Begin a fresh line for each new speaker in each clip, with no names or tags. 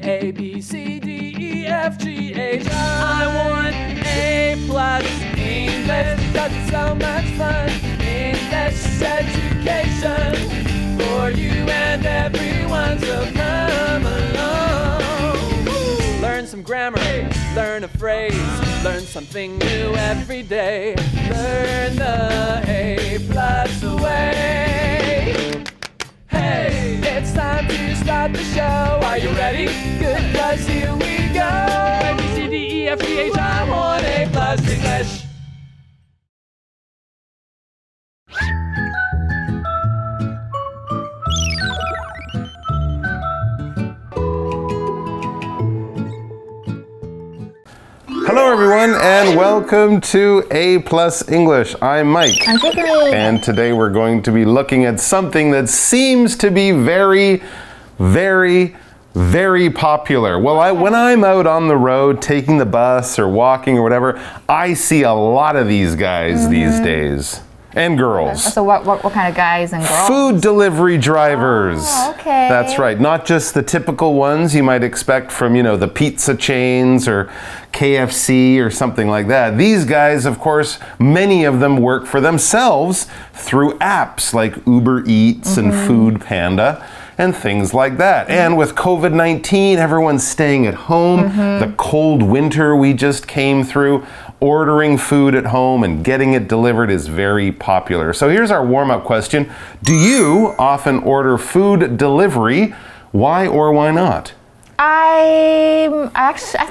A, B, C, D, E, F, G, H. I want A+ English because it's so much fun. English education for you and everyone, so come along. Learn some grammar, learn a phrase, learn something new every day. Learn the A+ way. Hey, it's time to start the show. Are you ready? Good, 'cause here we go. A, B, C, D, E, F, G, H. I want A+ English.
Hello everyone and welcome to A+ English. I'm Mike.
I'm Tiffany.
And today we're going to be looking at something that seems to be very popular. Well, when I'm out on the road taking the bus or walking or whatever, I see a lot of these guys these days. And girls.
So what kind of guys and girls?
Food delivery drivers.
Oh, okay.
That's right. Not just the typical ones you might expect from, the pizza chains or KFC or something like that. These guys, of course, many of them work for themselves through apps like Uber Eats and Food Panda and things like that. And with COVID-19, everyone's staying at home. The cold winter we just came through. Ordering food at home and getting it delivered is very popular. So here's our warm-up question. Do you often order food delivery? Why or why not?
I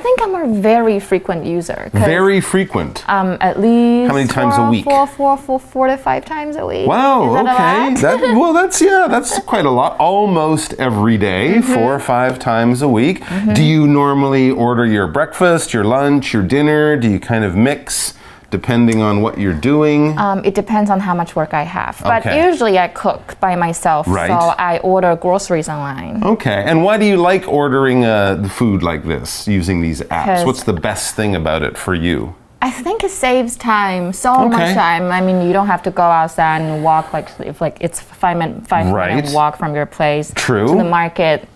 think I'm a very frequent user.
Very frequent?
At least
how many times a week?
4 to 5 times a week.
Wow,
Is that
okay.
a lot?
That's quite a lot. Almost every day, 4 or 5 times a week. Do you normally order your breakfast, your lunch, your dinner? Do you kind of mix depending on what you're doing?
It depends on how much work I have. But
Okay.
usually I cook by myself,
Right.
so I order groceries online.
Okay, and why do you like ordering food like this, using these apps?
'Cause-
What's the best thing about it for you?
I think it saves time, so
Okay.
much time. I mean, you don't have to go outside and walk if it's 5 minute
Right.
walk from your place
True.
to the market.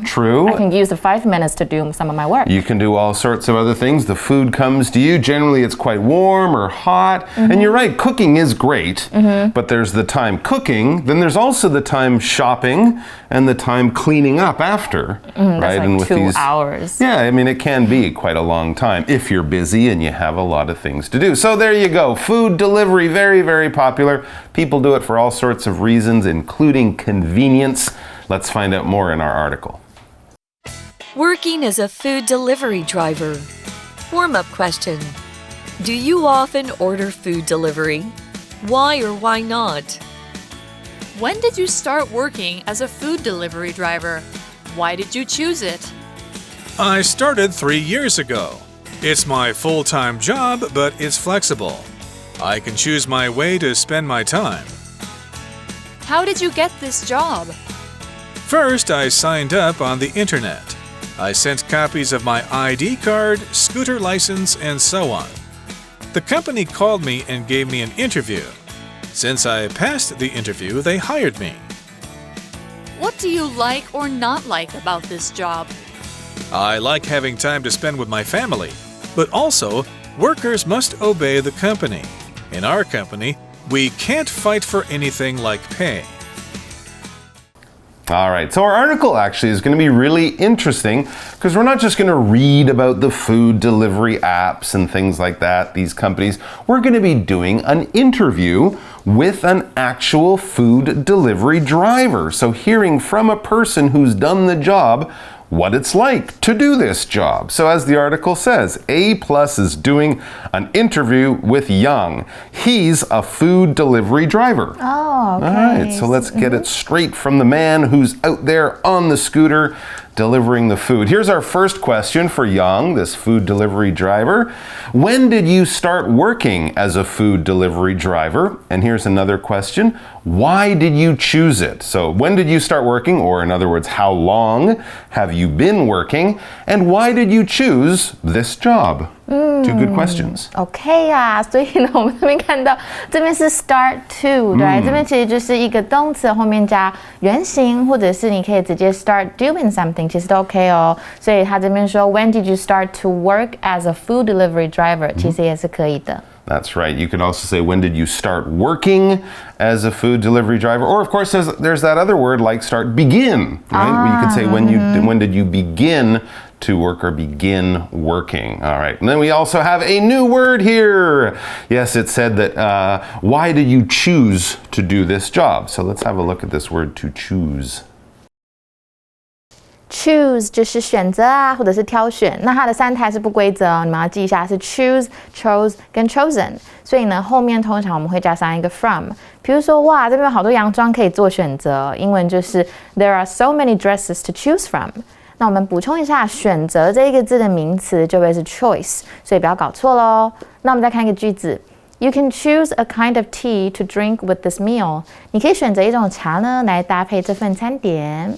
True.
I can use the 5 minutes to do some of my work.
You can do all sorts of other things. The food comes to you. Generally, it's quite warm or hot. And you're right, cooking is great, but there's the time cooking. Then there's also the time shopping and the time cleaning up after.
That's
right?
like
And with
2 hours.
Yeah, I mean, it can be quite a long time if you're busy and you have a lot of things to do. So there you go. Food delivery, very popular. People do it for all sorts of reasons, including convenience. Let's find out more in our article.
Working as a food delivery driver. Warm-up question. Do you often order food delivery? Why or why not?
When did you start working as a food delivery driver? Why did you choose it?
I started 3 years ago. It's my full-time job, but it's flexible. I can choose my way to spend my time.
How did you get this job?
First, I signed up on the internet. I sent copies of my ID card, scooter license, and so on. The company called me and gave me an interview. Since I passed the interview, they hired me.
What do you like or not like about this job?
I like having time to spend with my family, but also, workers must obey the company. In our company, we can't fight for anything like pay.
All right, so our article actually is going to be really interesting because we're not just going to read about the food delivery apps and things like that, these companies. We're going to be doing an interview with an actual food delivery driver. So hearing from a person who's done the job, what it's like to do this job. So as the article says, A+ is doing an interview with Young. He's a food delivery driver.
Oh, okay.
All right, so let's get it straight from the man who's out there on the scooter delivering the food. Here's our first question for Young, this food delivery driver. When did you start working as a food delivery driver? And here's another question. Why did you choose it? So when did you start working? Or in other words, how long have you been working? And why did you choose this job? Two good questions.
OK 啊，所以呢，我们这边看到这边是 start to， 对，这边其实就是一个动词后面加原形，或者是你可以直接 start doing something， 其实都 OK 哦。所以他这边说 When did you start to work as a food delivery driver？ 其实也是可以的。
That's right. You could also say, when did you start working as a food delivery driver? Or, of course, there's that other word like start, begin, right? You could say, when did you begin to work or begin working? All right. And then we also have a new word here. Yes, it said that, why did you choose to do this job? So let's have a look at this word, to choose.
Choose 就是选择啊，或者是挑选。那它的三态是不规则哦，你们要记一下是 choose、chose 跟 chosen。所以呢，后面通常我们会加上一个 from。比如说，哇，这边有好多洋装可以做选择。英文就是 There are so many dresses to choose from。那我们补充一下，选择这一个字的名词就会是 choice， 所以不要搞错咯。那我们再看一个句子。You can choose a kind of tea to drink with this meal。你可以选择一种茶呢，来搭配这份餐点。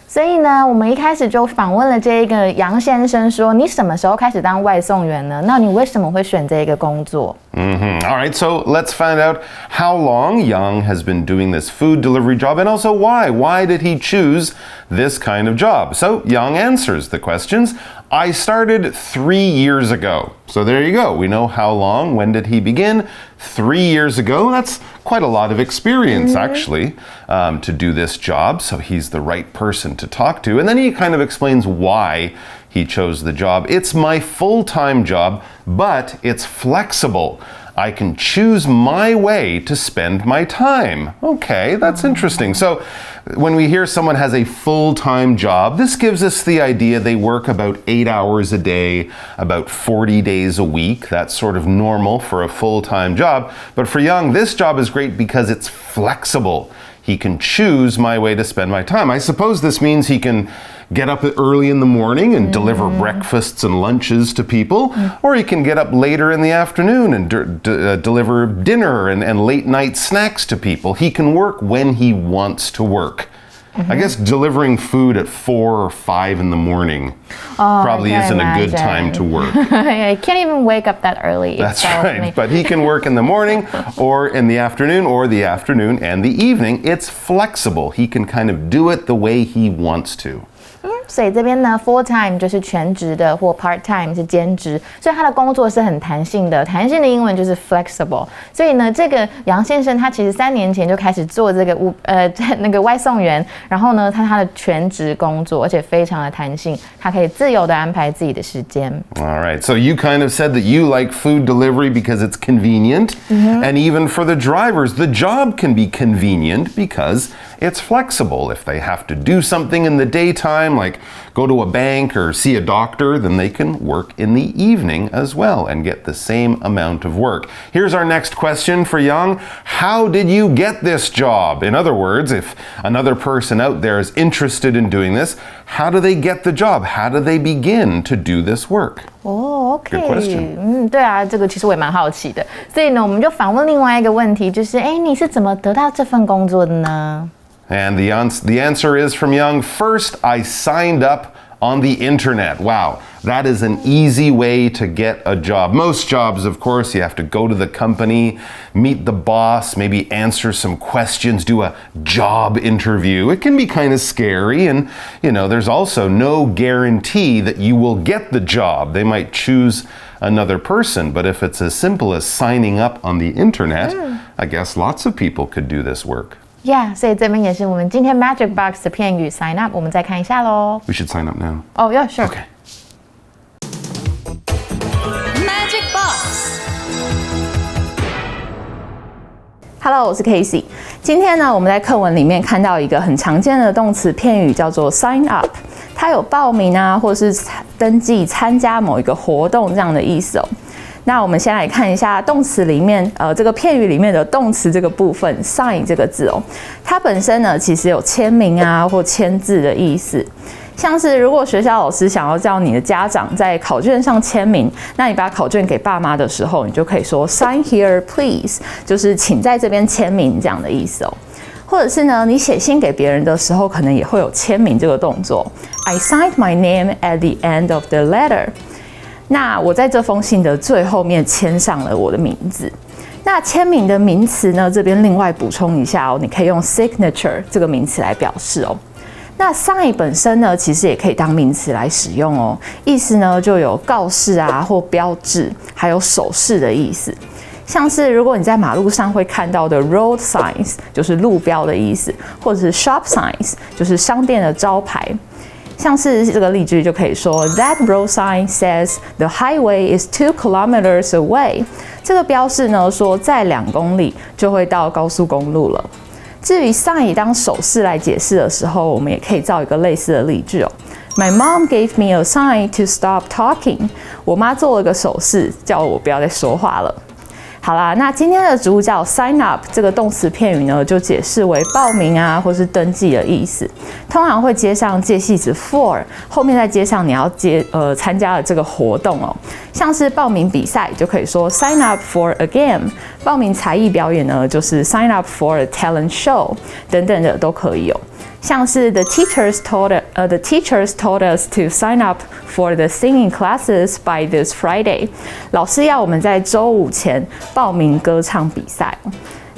所以呢，我们一开始就访问了这个杨先生，说你什么时候开始当外送员呢？那你为什么会选这个工作
？All right, so let's find out how long Yang has been doing this food delivery job and also why. Why did he choose this kind of job? So Yang answers the questions. I started 3 years ago. So there you go. We know how long. When did he begin? 3 years ago. That's quite a lot of experience, actually, to do this job. So he's the right person to talk to. And then he kind of explains why he chose the job. It's my full-time job, but it's flexible. I can choose my way to spend my time. Okay, that's interesting. So when we hear someone has a full-time job, this gives us the idea they work about 8 hours a day, about 40 days a week. That's sort of normal for a full-time job. But for Yang, this job is great because it's flexible. He can choose my way to spend my time. I suppose this means he can get up early in the morning and deliver breakfasts and lunches to people, or he can get up later in the afternoon and deliver dinner and late night snacks to people. He can work when he wants to work. I guess delivering food at 4 or 5 in the morning probably isn't a good time to work.
I can't even wake up that early.
That's right. But he can work in the morning or in the afternoon or the afternoon and the evening. It's flexible. He can kind of do it the way he wants to.
所以这边呢 full time 就是全职的，或 part time 是兼职，所以他的工作是很弹性的。弹性的英文就是 flexible。所以呢，这个杨先生他其实3年前就开始做这个那个外送员，然后呢，他的全职工作，而且非常的弹性，他可以自由的安排自己的时间。
All right, so you kind of said that you like food delivery because it's convenient, and even for the drivers, the job can be convenient because it's flexible. If they have to do something in the daytime, like go to a bank or see a doctor, then they can work in the evening as well and get the same amount of work. Here's our next question for Yang. How did you get this job? In other words, if another person out there is interested in doing this, how do they get the job? How do they begin to do this work?
OK，
Good question.
对啊，这个其实我也蛮好奇的。所以呢，我们就访问另外一个问题，就是你是怎么得到这份工作的呢？
And the answer is from Yang. First, I signed up on the internet. Wow, that is an easy way to get a job. Most jobs, of course, you have to go to the company, meet the boss, maybe answer some questions, do a job interview. It can be kind of scary, and there's also no guarantee that you will get the job. They might choose another person, but if it's as simple as signing up on the internet, I guess lots of people could do this work.
Yeah， 所以这边也是我们今天 Magic Box 的片语 sign up， 我们再看一下咯。
We should sign up now.
Oh, yeah, sure.
Okay.
Magic Box.
Hello， 我是 Casey。今天呢，我们在课文里面看到一个很常见的动词片语，叫做 sign up。它有报名啊，或是登记参加某一个活动这样的意思哦。那我们先来看一下动词里面，这个片语里面的动词这个部分 ，sign 这个字哦，它本身呢其实有签名啊或签字的意思。像是如果学校老师想要叫你的家长在考卷上签名，那你把考卷给爸妈的时候，你就可以说 sign here please， 就是请在这边签名这样的意思哦。或者是呢，你写信给别人的时候，可能也会有签名这个动作。I signed my name at the end of the letter。那我在这封信的最后面签上了我的名字。那签名的名词呢，这边另外补充一下哦，你可以用 signature 这个名词来表示哦。那 sign 本身呢，其实也可以当名词来使用哦，意思呢就有告示啊或标志，还有手势的意思。像是如果你在马路上会看到的 road signs， 就是路标的意思，或者是 shop signs， 就是商店的招牌。像是这个例句就可以说 That road sign says the highway is 2 kilometers away。这个标示呢说在2公里就会到高速公路了。至于 sign 当手势来解释的时候，我们也可以造一个类似的例句哦。My mom gave me a sign to stop talking。我妈做了个手势，叫我不要再说话了。好啦，那今天的主角 sign up 这个动词片语呢，就解释为报名啊，或是登记的意思。通常会接上介系词 for， 后面再接上你要参加的这个活动哦。像是报名比赛就可以说 sign up for a game， 报名才艺表演呢就是 sign up for a talent show 等等的都可以哦。像是 the teachers told us to sign up for the singing classes by this Friday。老师要我们在周5前报名歌唱比赛。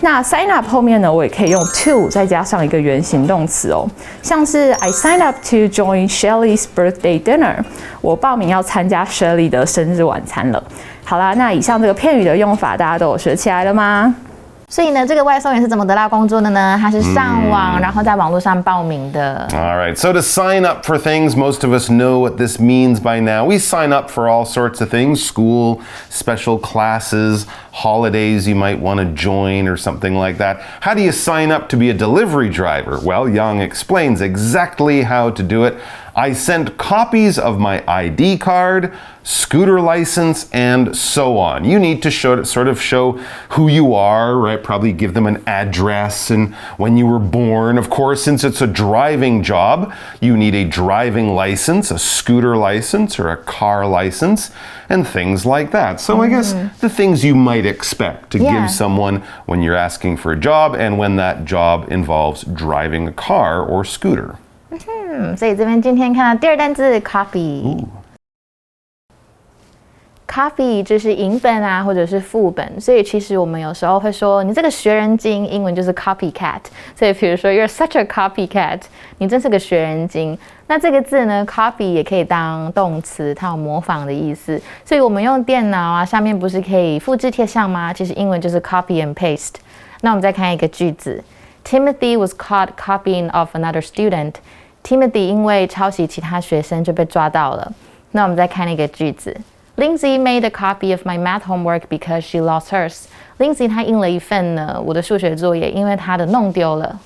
那 sign up 后面呢，我也可以用 to 再加上一个原形动词哦，像是 I signed up to join Shelly's birthday dinner。我报名要参加 Shelly 的生日晚餐了。好啦，那以上这个片语的用法，大家都有学起来了吗？
所以呢，这个外送员是怎么得到工作的呢？他是上网，然后在网络上报名的。
All right, so to sign up for things, most of us know what this means by now. We sign up for all sorts of things, school, special classes, holidays you might want to join or something like that. How do you sign up to be a delivery driver? Well, Young explains exactly how to do it. I sent copies of my ID card, scooter license, and so on. You need to sort of show who you are, right? Probably give them an address and when you were born. Of course, since it's a driving job, you need a driving license, a scooter license, or a car license, and things like that. So I guess the things you might expect to give someone when you're asking for a job and when that job involves driving a car or scooter.
所以这边今天看到第二单字 copy。copy 就是影本啊，或者是副本，所以其实我们有时候会说你这个学人精，英文就是 copycat。所以比如说 You're such a copycat， 你真是个学人精。那这个字呢 ，copy 也可以当动词，它有模仿的意思。所以我们用电脑啊，下面不是可以复制贴上吗？其实英文就是 copy and paste。那我们再看一个句子 ，Timothy was caught copying off another student。Timothy 因为抄袭其他学生就被抓到了。那我们再看一个句子 ，Lindsay made a copy of my math homework because she lost hers。Lindsay 她印了一份呢我的数学作业，因为她的弄丢了。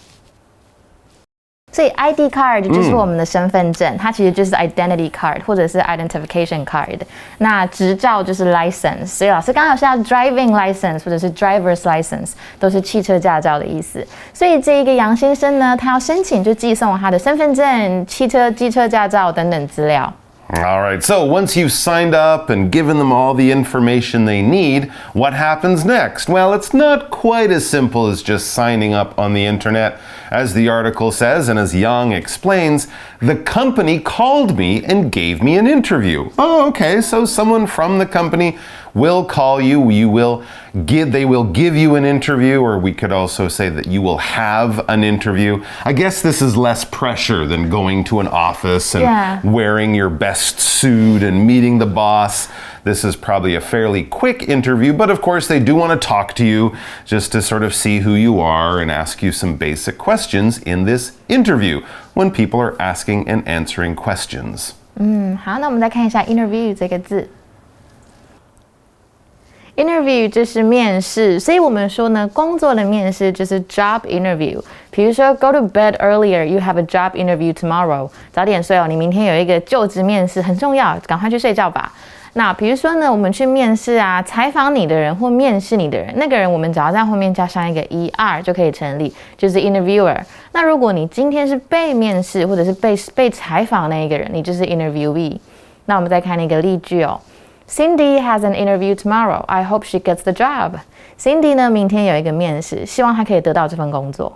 所以 ID card 就是我们的身份证，它其实就是 identity card 或者是 identification card。那执照就是 license， 所以老师刚刚有说到 driving license 或者是 driver's license， 都是汽车驾照的意思。所以这一个杨先生呢，他要申请就寄送他的身份证、机车驾照等等资料。
All right, so once you've signed up and given them all the information they need, what happens next? Well, it's not quite as simple as just signing up on the internet. As the article says, and as Young explains, the company called me and gave me an interview. Oh, okay, so someone from the company will call you. They will give you an interview, or we could also say that you will have an interview. I guess this is less pressure than going to an office and wearing your best suit and meeting the boss. This is probably a fairly quick interview, but of course they do want to talk to you just to sort of see who you are and ask you some basic questions in this interview when people are asking and answering questions.
好，那我们再看一下 interview 这个字。Interview 就是面试，所以我们说呢，工作的面试就是 job interview。比如说 go to bed earlier, you have a job interview tomorrow。早点睡哦，你明天有一个就职面试，很重要，赶快去睡觉吧。那比如说呢，我们去面试啊，采访你的人或面试你的人，那个人我们只要在后面加上一个 er 就可以成立，就是 interviewer。那如果你今天是被面试或者是被采访那一个人，你就是 interviewee。那我们再看那个例句哦。Cindy has an interview tomorrow. I hope she gets the job. Cindy 呢，明天有一个面试，希望她可以得到这份工作。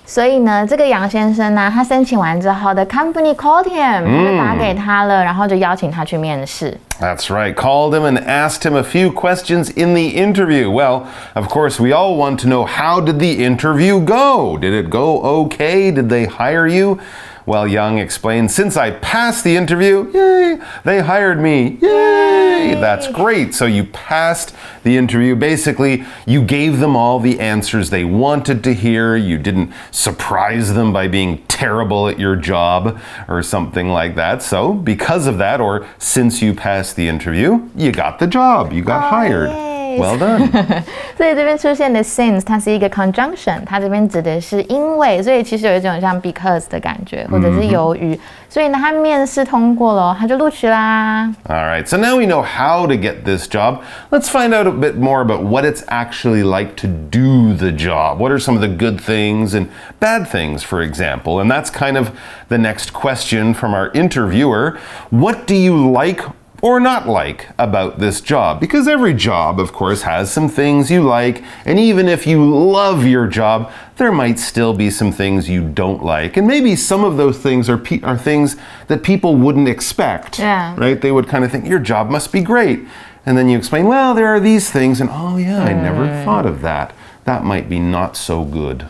所以呢，这个杨先生呢，他申请完之后的 company called him，他就打给他了，然后就邀请他去面试。
That's right. Called him and asked him a few questions in the interview. Well, of course, we all want to know, how did the interview go? Did it go okay? Did they hire you? Well, Young explained, since I passed the interview, yay, they hired me. Yay! That's great. So you passed the interview. Basically, you gave them all the answers they wanted to hear. You didn't surprise them by being terrible at your job or something like that. So because of that, or since you passed the interview, you got the job. You got hired. Well done.
所以这边出现的 since 它是一个 conjunction， 它这边指的是因为，所以其实有一种像 because 的感觉，或者是由于。所以呢，他面试通过了，他就录取啦。
All right, so now we know how to get this job. Let's find out a bit more about what it's actually like to do the job. What are some of the good things and bad things, for example? And that's kind of the next question from our interviewer. What do you like or not like about this job? Because every job, of course, has some things you like, and even if you love your job, there might still be some things you don't like. And maybe some of those things are things that people wouldn't expect, right? They would kind of think, your job must be great. And then you explain, well, there are these things, and oh yeah, I never thought of that. That might be not so good.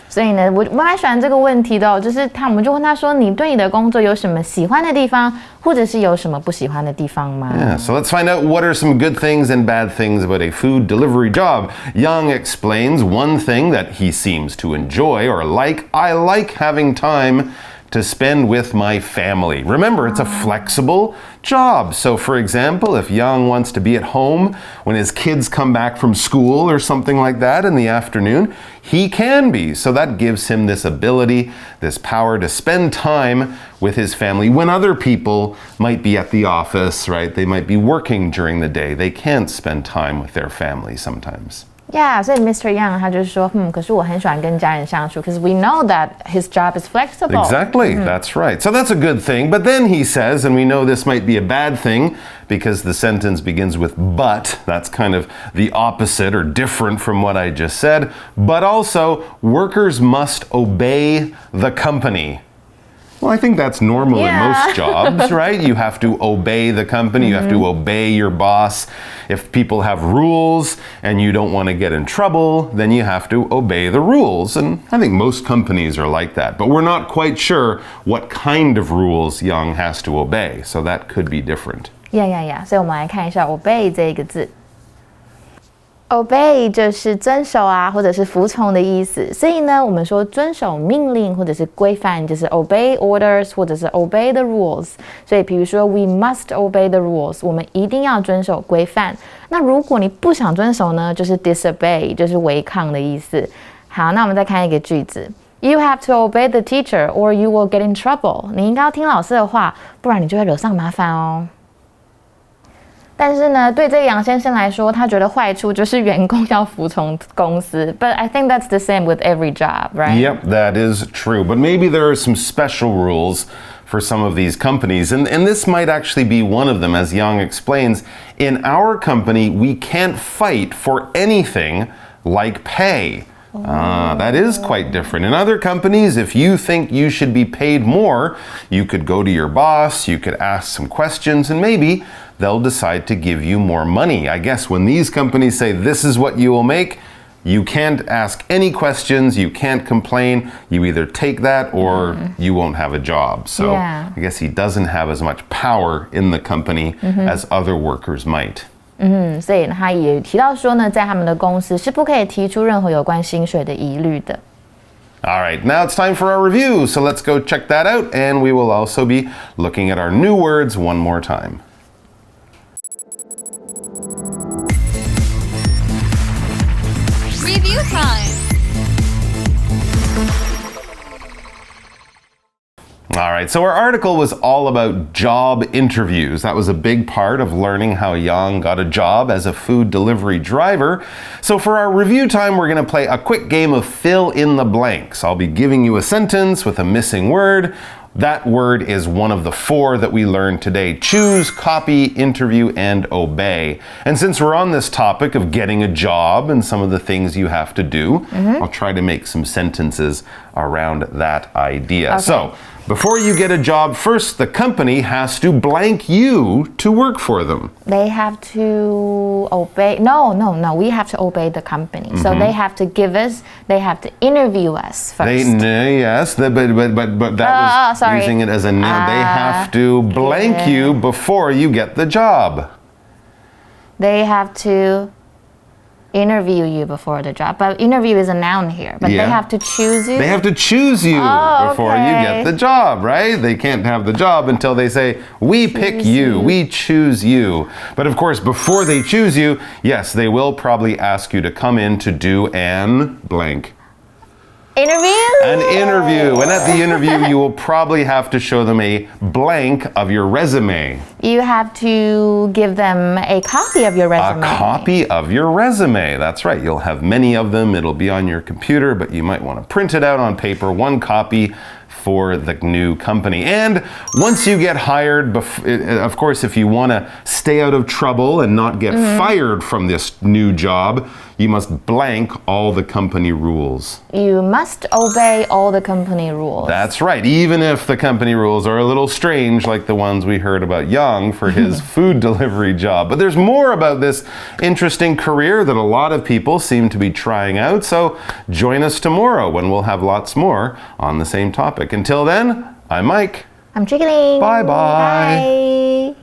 所以呢，我蛮喜欢这个问题的就是我们就问他说，你对你的工作有什么喜欢的地方，或者是有什么不喜欢的地方吗？
Yeah, so let's find out what are some good things and bad things about a food delivery job. Young explains one thing that he seems to enjoy or like. I like having time to spend with my family. Remember, it's a flexible job. So for example, if Young wants to be at home when his kids come back from school or something like that in the afternoon, he can be. So that gives him this ability, this power to spend time with his family when other people might be at the office, right? They might be working during the day. They can't spend time with their family sometimes.
Yeah, 所以 Mr. Young 他就说，可是我很喜欢跟家人相处 because we know that his job is flexible.
Exactly, that's right. So that's a good thing. But then he says, and we know this might be a bad thing because the sentence begins with but. That's kind of the opposite or different from what I just said. But also, workers must obey the company. Well, I think that's normal in most jobs, right? You have to obey the company, you have to obey your boss. If people have rules and you don't want to get in trouble, then you have to obey the rules. And I think most companies are like that. But we're not quite sure what kind of rules Young has to obey, so that could be different.
Yeah. 所以我们来看一下 obey 这个字。Obey 就是遵守啊，或者是服从的意思。所以呢，我们说遵守命令或者是规范，就是 obey orders 或者是 obey the rules。所以，比如说 we must obey the rules， 我们一定要遵守规范。那如果你不想遵守呢，就是 disobey， 就是违抗的意思。好，那我们再看一个句子。You have to obey the teacher or you will get in trouble。你应该要听老师的话，不然你就会惹上麻烦哦。但是呢，对这个杨先生来说，他觉得坏处就是员工要服从公司。But I think that's the same with every job, right?
Yep, that is true. But maybe there are some special rules for some of these companies. And this might actually be one of them, as Young explains. In our company, we can't fight for anything like pay. That is quite different. In other companies, if you think you should be paid more, you could go to your boss, you could ask some questions, and maybe they'll decide to give you more money. I guess when these companies say this is what you will make, you can't ask any questions, you can't complain, you either take that or you won't have a job. So I guess he doesn't have as much power in the company as other workers might.
所以他也提到说呢，在他们的公司是不可以提出任何有关薪水的疑虑的。
All right, now it's time for our review. So let's go check that out, and we will also be looking at our new words one more time.
Review time.
All right, so our article was all about job interviews. That was a big part of learning how Yang got a job as a food delivery driver. So for our review time, we're going to play a quick game of fill in the blanks. I'll be giving you a sentence with a missing word. That word is one of the 4 that we learned today. Choose, copy, interview, and obey. And since we're on this topic of getting a job and some of the things you have to do, I'll try to make some sentences around that idea.
Okay.
So, before you get a job, first the company has to blank you to work for them.
They have to obey. No. We have to obey the company. So they have to they have to interview us first.
But that was
sorry.
using it as a noun. They have to blank you before you get the job.
They have to interview you before the job. But interview is a noun here. But they have to choose you.
They have to choose you before you get the job, right? They can't have the job until they say, we pick you, we choose you. But of course, before they choose you, yes, they will probably ask you to come in to do an blank. An interview. And at the interview, you will probably have to show them a blank of your resume.
You have to give them a copy of your resume.
A copy of your resume. That's right. You'll have many of them. It'll be on your computer, but you might want to print it out on paper, one copy for the new company. And once you get hired, of course, if you want to stay out of trouble and not get fired from this new job, you must blank all the company rules.
You must obey all the company rules.
That's right, even if the company rules are a little strange, like the ones we heard about Yang for his food delivery job. But there's more about this interesting career that a lot of people seem to be trying out, so join us tomorrow when we'll have lots more on the same topic. Until then, I'm Mike.
I'm Jiggling.
Bye-bye.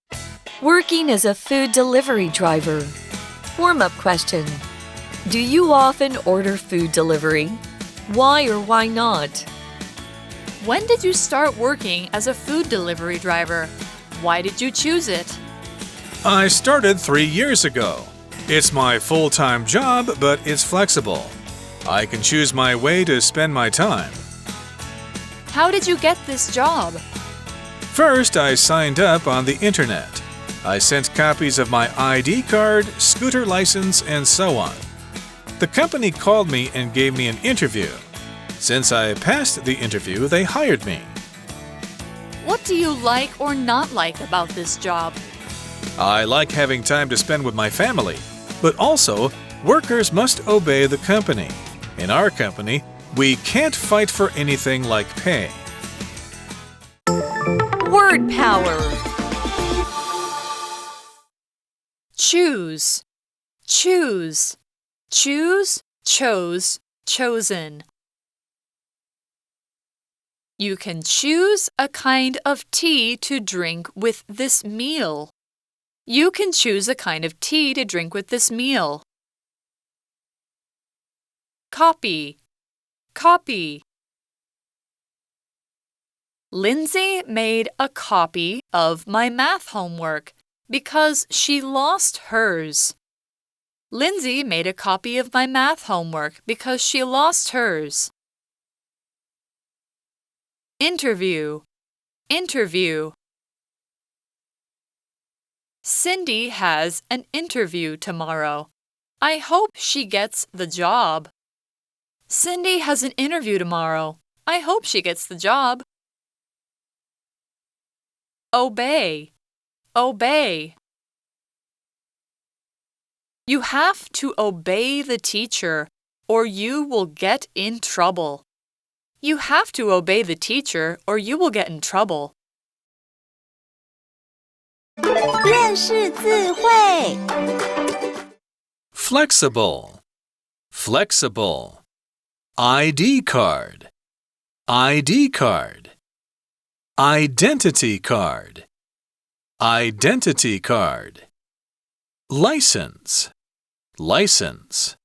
Bye.
Working as a food delivery driver. Warm-up question. Do you often order food delivery? Why or why not?
When did you start working as a food delivery driver? Why did you choose it?
I started 3 years ago. It's my full-time job, but it's flexible. I can choose my way to spend my time.
How did you get this job?
First, I signed up on the internet. I sent copies of my ID card, scooter license, and so on. The company called me and gave me an interview. Since I passed the interview, they hired me.
What do you like or not like about this job?
I like having time to spend with my family, but also, workers must obey the company. In our company, we can't fight for anything like pay.
Word power.
Choose. Choose. Choose, chose, chosen. You can choose a kind of tea to drink with this meal. You can choose a kind of tea to drink with this meal. Copy. Copy. Lindsay made a copy of my math homework because she lost hers. Lindsay made a copy of my math homework because she lost hers. Interview. Interview. Cindy has an interview tomorrow. I hope she gets the job. Cindy has an interview tomorrow. I hope she gets the job. Obey. Obey. You have to obey the teacher, or you will get in trouble. You have to obey the teacher, or you will get in trouble.
认识字汇
Flexible. Flexible. ID card. ID card. Identity card. Identity card. License. License.